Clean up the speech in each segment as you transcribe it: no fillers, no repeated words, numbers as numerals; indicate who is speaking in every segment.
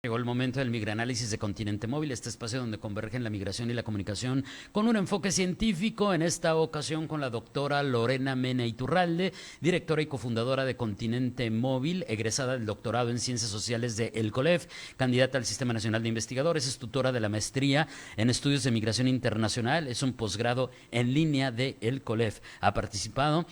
Speaker 1: Llegó el momento del Migranálisis de Continente Móvil, este espacio donde convergen la migración y la comunicación con un enfoque científico, en esta ocasión con la doctora Lorena Mena Iturralde, directora y cofundadora de Continente Móvil, egresada del doctorado en Ciencias Sociales de El COLEF, candidata al Sistema Nacional de Investigadores, es tutora de la maestría en Estudios de Migración Internacional, es un posgrado en línea de El COLEF. Ha participado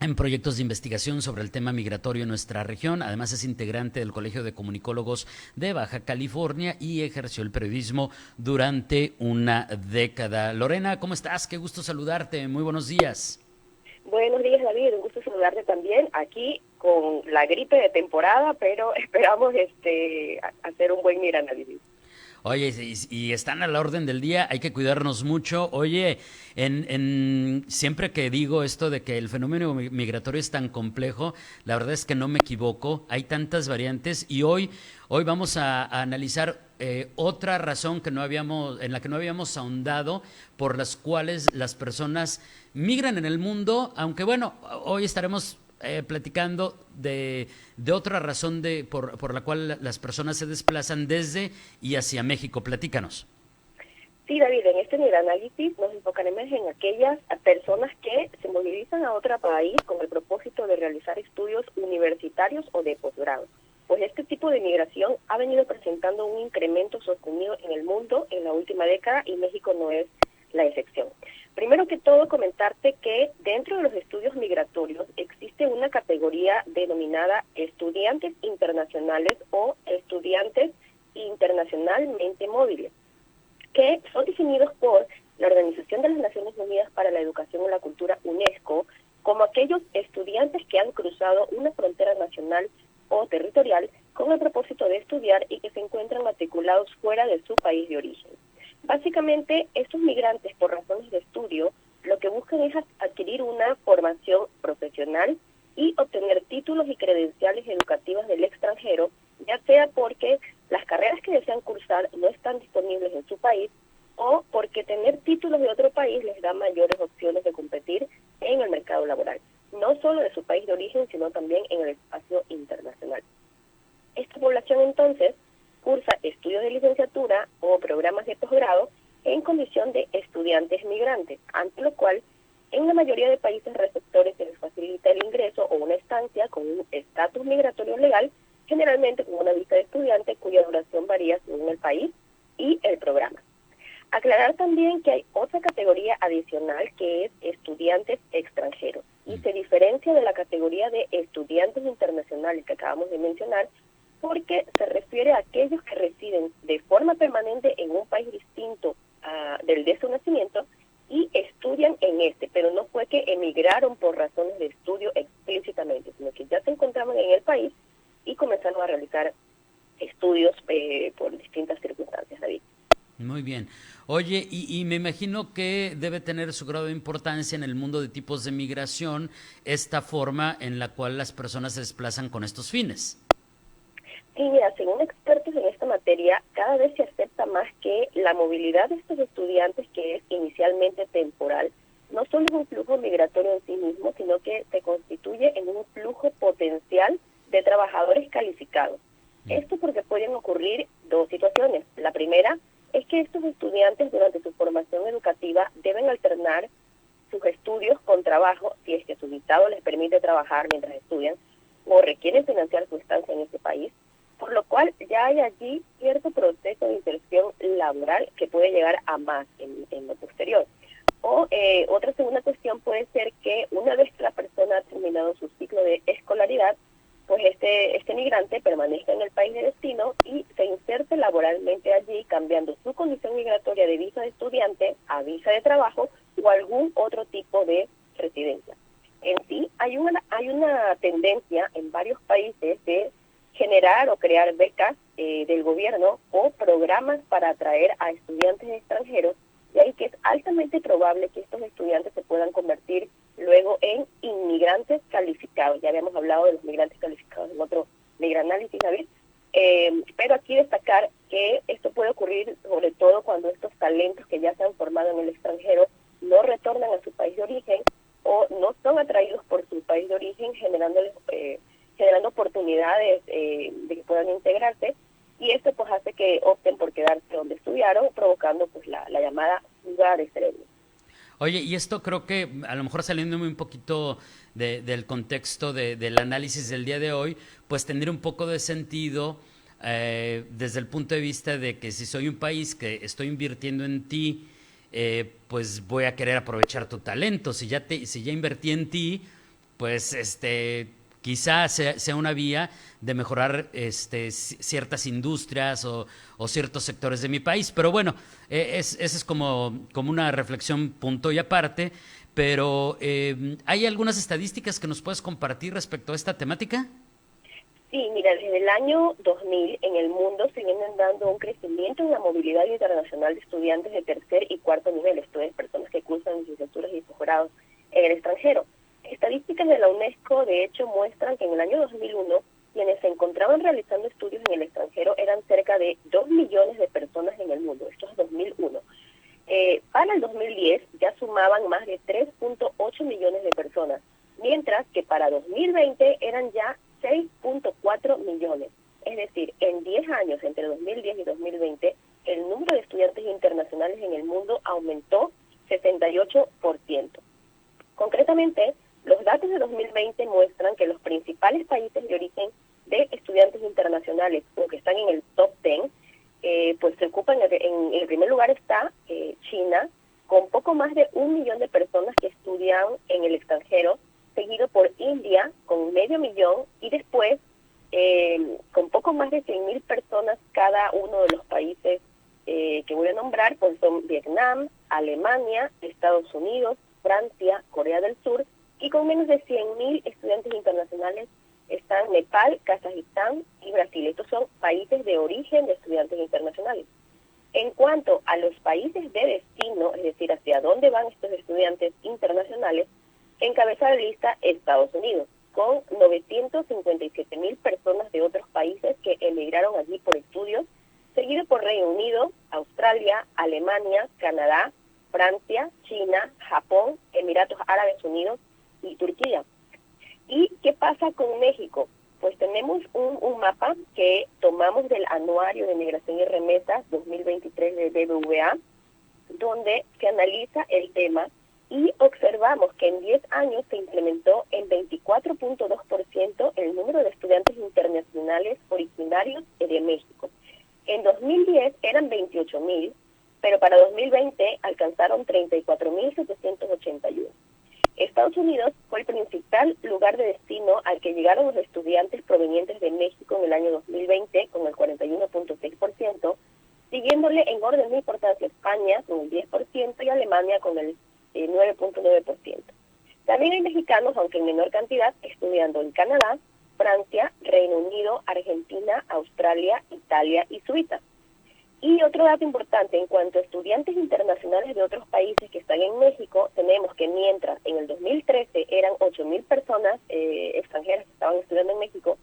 Speaker 1: en proyectos de investigación sobre el tema migratorio en nuestra región. Además, es integrante del Colegio de Comunicólogos de Baja California y ejerció el periodismo durante una década. Lorena, ¿cómo estás? Qué gusto saludarte. Muy buenos días.
Speaker 2: Buenos días, David. Un gusto saludarte también aquí con la gripe de temporada, pero esperamos hacer un buen análisis.
Speaker 1: Oye, y están a la orden del día, hay que cuidarnos mucho. Oye, siempre que digo esto de que el fenómeno migratorio es tan complejo, la verdad es que no me equivoco, hay tantas variantes y hoy vamos a analizar otra razón en la que no habíamos ahondado, por las cuales las personas migran en el mundo, aunque bueno, hoy estaremos platicando de otra razón por la cual las personas se desplazan desde y hacia México. Platícanos.
Speaker 2: Sí, David, en este análisis nos enfocaremos en aquellas personas que se movilizan a otro país con el propósito de realizar estudios universitarios o de posgrado. Pues este tipo de migración ha venido presentando un incremento sostenido en el mundo en la última década y México no es la excepción. Primero que todo, comentarte que dentro de los estudios migratorios existe una categoría denominada estudiantes internacionales o estudiantes internacionalmente móviles, que son definidos por la Organización de las Naciones Unidas para la Educación y la Cultura, UNESCO, como aquellos estudiantes que han cruzado una frontera nacional o territorial con el propósito de estudiar y que se encuentran matriculados fuera de su país de origen. Básicamente, estos migrantes, por razones de estudio, lo que buscan es adquirir una formación profesional y obtener títulos y credenciales educativas del extranjero, ya sea porque las carreras que desean cursar no están disponibles en su país o porque tener títulos de otro país les da mayores opciones de competir en el mercado laboral, no solo de su país de origen, sino también en el espacio internacional. Esta población, entonces, cursa estudios de licenciatura o programas de posgrado en condición de estudiantes migrantes, ante lo cual en la mayoría de países receptores se les facilita el ingreso o una estancia con un estatus migratorio legal, generalmente con una visa de estudiante cuya duración varía según el país y el programa. Aclarar también que hay otra categoría adicional que es estudiantes extranjeros y se diferencia de la categoría de estudiantes internacionales que acabamos de mencionar, porque se refiere a aquellos que residen de forma permanente en un país distinto del de su nacimiento y estudian en este, pero no fue que emigraron por razones de estudio explícitamente, sino que ya se encontraban en el país y comenzaron a realizar estudios por distintas circunstancias, David.
Speaker 1: Muy bien. Oye, y me imagino que debe tener su grado de importancia en el mundo de tipos de migración esta forma en la cual las personas se desplazan con estos fines.
Speaker 2: Sí, mira, según expertos en esta materia, cada vez se acepta más que la movilidad de estos estudiantes, que es inicialmente temporal, no solo es un flujo migratorio en sí mismo, sino que se constituye en un flujo potencial de trabajadores calificados. Esto porque pueden ocurrir dos situaciones. La primera es que estos estudiantes durante su formación educativa deben alternar sus estudios con trabajo, si es que su visado les permite trabajar mientras estudian, o requieren financiar su estancia en este país, por lo cual ya hay allí cierto proceso de inserción laboral que puede llegar a más en lo posterior. O otra segunda cuestión puede ser que una vez que la persona ha terminado su ciclo de escolaridad, pues este migrante permanezca en el país de destino y se inserte laboralmente allí, cambiando su condición migratoria de visa de estudiante a visa de trabajo o algún otro tipo de residencia. En sí, hay una tendencia en varios países de generar o crear becas del gobierno o programas para atraer a estudiantes extranjeros, y ahí que es altamente probable que estos estudiantes se puedan convertir luego en inmigrantes calificados. Ya habíamos hablado de los migrantes calificados en otro migranálisis, David, pero aquí destacar que esto puede ocurrir sobre todo cuando estos talentos que ya se han formado en el extranjero no retornan a su país de origen o no son atraídos por su país de origen, generando oportunidades de que puedan integrarse, y esto pues hace que opten por quedarse donde estudiaron, provocando pues la llamada fuga de cerebro.
Speaker 1: Oye, y esto creo que a lo mejor saliéndome un poquito del contexto del análisis del día de hoy, pues tendría un poco de sentido desde el punto de vista de que si soy un país que estoy invirtiendo en ti, pues voy a querer aprovechar tu talento. Si ya invertí en ti, pues quizás sea una vía de mejorar ciertas industrias o ciertos sectores de mi país. Pero bueno, esa es como una reflexión punto y aparte. Pero ¿hay algunas estadísticas que nos puedes compartir respecto a esta temática?
Speaker 2: Sí, mira, desde el año 2000 en el mundo se vienen dando un crecimiento en la movilidad internacional de estudiantes de tercer y cuarto nivel, esto es, personas que cursan licenciaturas y posgrados en el extranjero. Estadísticas de la UNESCO, de hecho, muestran que en el año 2001, quienes se encontraban realizando estudios en el extranjero eran cerca de 2 millones de personas en el mundo. Esto es 2001. Para el 2010 ya sumaban más de 3.8 millones de personas, mientras que para 2020 eran ya 6.4 millones. Es decir, en 10 años, entre 2010 y 2020, el número de estudiantes internacionales en el mundo aumentó 68%. Concretamente, los datos de 2020 muestran que los principales países de origen de estudiantes internacionales, o que están en el top 10, pues se ocupan, en el primer lugar está China, con poco más de 1 millón de personas que estudian en el extranjero, seguido por India con 500,000 y después con poco más de 100,000 personas cada uno de los países que voy a nombrar, pues son Vietnam, Alemania, Estados Unidos, Francia, Corea del Sur, y con menos de 100,000 estudiantes internacionales están Nepal, Kazajistán y Brasil. Estos son países de origen de estudiantes internacionales. En cuanto a los países de destino, es decir, hacia dónde van estos estudiantes internacionales, encabeza la lista Estados Unidos, con 957,000 personas de otros países que emigraron allí por estudios, seguido por Reino Unido, Australia, Alemania, Canadá, Francia, China, Japón, Emiratos Árabes Unidos y Turquía. ¿Y qué pasa con México? Pues tenemos un mapa que tomamos del Anuario de Migración y Remesas 2023 de BBVA, donde se analiza el tema y observamos que en 10 años se incrementó en 24.2% el número de estudiantes internacionales originarios de México. En 2010 eran 28,000, pero para 2020 alcanzaron 34,781. Estados Unidos fue el principal lugar de destino al que llegaron los estudiantes provenientes de México en el año 2020 con el 41.6%, siguiéndole en orden de importancia España con el 10% y Alemania con el 9.9%. También hay mexicanos, aunque en menor cantidad, estudiando en Canadá, Francia, Reino Unido, Argentina, Australia, Italia y Suiza. Y otro dato importante, en cuanto a estudiantes internacionales de otros países que están en México, tenemos que mientras en el 2013 eran 8,000 personas extranjeras que estaban estudiando en México,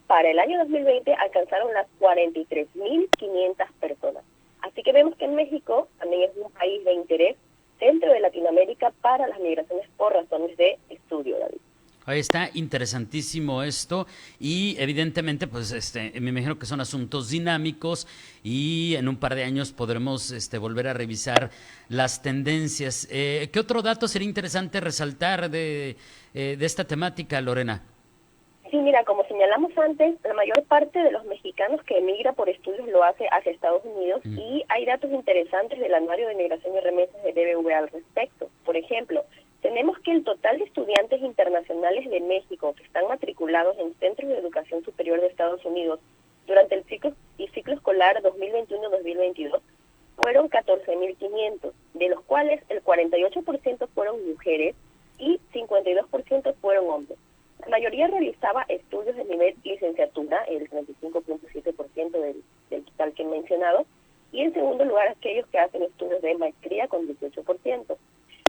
Speaker 2: para el año 2020 alcanzaron las 43,500 personas. Así que vemos que en México también es un país de interés dentro de Latinoamérica para las migraciones por razones de estudio, David.
Speaker 1: Ahí está interesantísimo esto y evidentemente pues me imagino que son asuntos dinámicos y en un par de años podremos volver a revisar las tendencias. ¿Qué otro dato sería interesante resaltar de esta temática, Lorena?
Speaker 2: Sí, mira, como señalamos antes, la mayor parte de los mexicanos que emigra por estudios lo hace hacia Estados Unidos y hay datos interesantes del Anuario de Migración y Remesas de BBVA al respecto. Por ejemplo, tenemos que el total de estudiantes internacionales de México que están matriculados en centros de educación superior de Estados Unidos durante el ciclo escolar 2021-2022 fueron 14,500, de los cuales el 48% fueron mujeres y 52% fueron hombres. La mayoría realizaba estudios de nivel licenciatura, el 35.7% del total que he mencionado, y en segundo lugar aquellos que hacen estudios de maestría con 18%.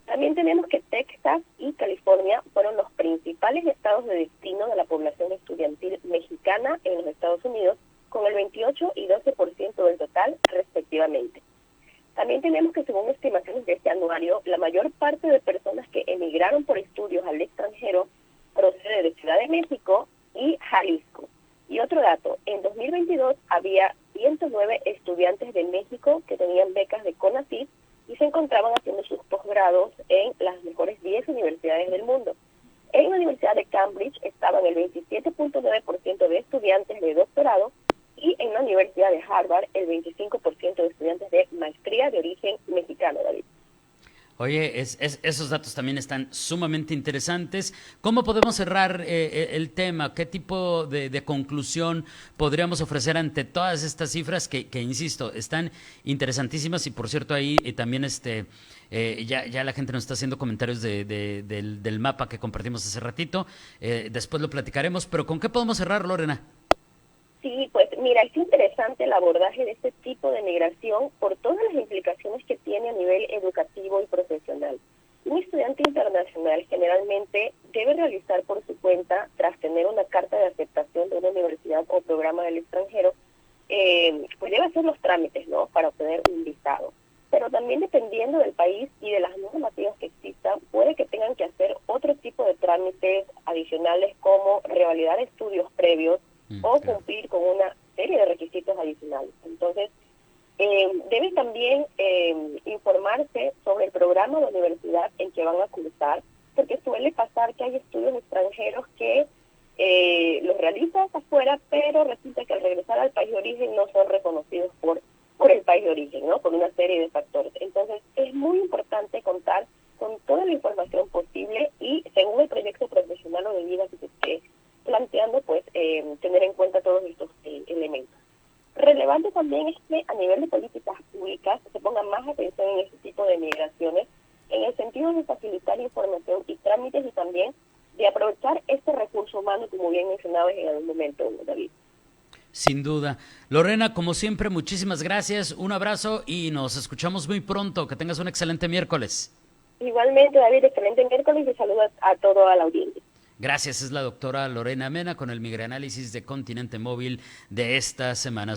Speaker 2: También tenemos que Texas y California fueron los principales estados de destino de la población estudiantil mexicana en los Estados Unidos, con el 28 y 12% del total, respectivamente. También tenemos que, según estimaciones de este anuario, la mayor parte de personas que emigraron por estudios al extranjero procede de Ciudad de México y Jalisco. Y otro dato, en 2022 había 109 estudiantes de México que tenían becas de CONACYT y se encontraban haciendo sus posgrados en las mejores 10 universidades del mundo. En la Universidad de Cambridge estaban el 27.9% de estudiantes de doctorado y en la Universidad de Harvard el 25% de estudiantes de maestría de origen mexicano, David.
Speaker 1: Oye, esos datos también están sumamente interesantes. ¿Cómo podemos cerrar el tema? ¿Qué tipo de conclusión podríamos ofrecer ante todas estas cifras que insisto, están interesantísimas? Y por cierto, ahí también ya la gente nos está haciendo comentarios del mapa que compartimos hace ratito. Después lo platicaremos, pero ¿con qué podemos cerrar, Lorena?
Speaker 2: Sí, pues mira, es interesante el abordaje de este tipo de migración por todas las implicaciones que tiene a nivel educativo y profesional. Un estudiante internacional generalmente debe realizar por su cuenta, tras tener una carta de aceptación de una universidad o programa del extranjero, pues debe hacer los trámites, ¿no?, para obtener un visado. Pero también dependiendo del país y de las normativas que existan, puede que tengan que hacer otro tipo de trámites adicionales como revalidar estudios previos, o cumplir con una serie de requisitos adicionales. Entonces, debe también informarse sobre el programa de universidad en que van a cursar, porque suele pasar que hay estudios extranjeros que los realizan afuera, pero resulta que al regresar al país de origen no son reconocidos por el país de origen, ¿no?, por una serie de factores. Entonces, es muy importante contar con toda la información posible y, según el proyecto profesional o de vida que se esté planteando, pues tener en cuenta todos estos elementos. Relevante también es que a nivel de políticas públicas se ponga más atención en este tipo de migraciones, en el sentido de facilitar información y trámites y también de aprovechar este recurso humano, como bien mencionabas en algún momento, David.
Speaker 1: Sin duda. Lorena, como siempre, muchísimas gracias, un abrazo y nos escuchamos muy pronto. Que tengas un excelente miércoles.
Speaker 2: Igualmente, David, excelente miércoles y saludos a toda la audiencia.
Speaker 1: Gracias, es la doctora Lorena Mena con el Migranálisis de Continente Móvil de esta semana.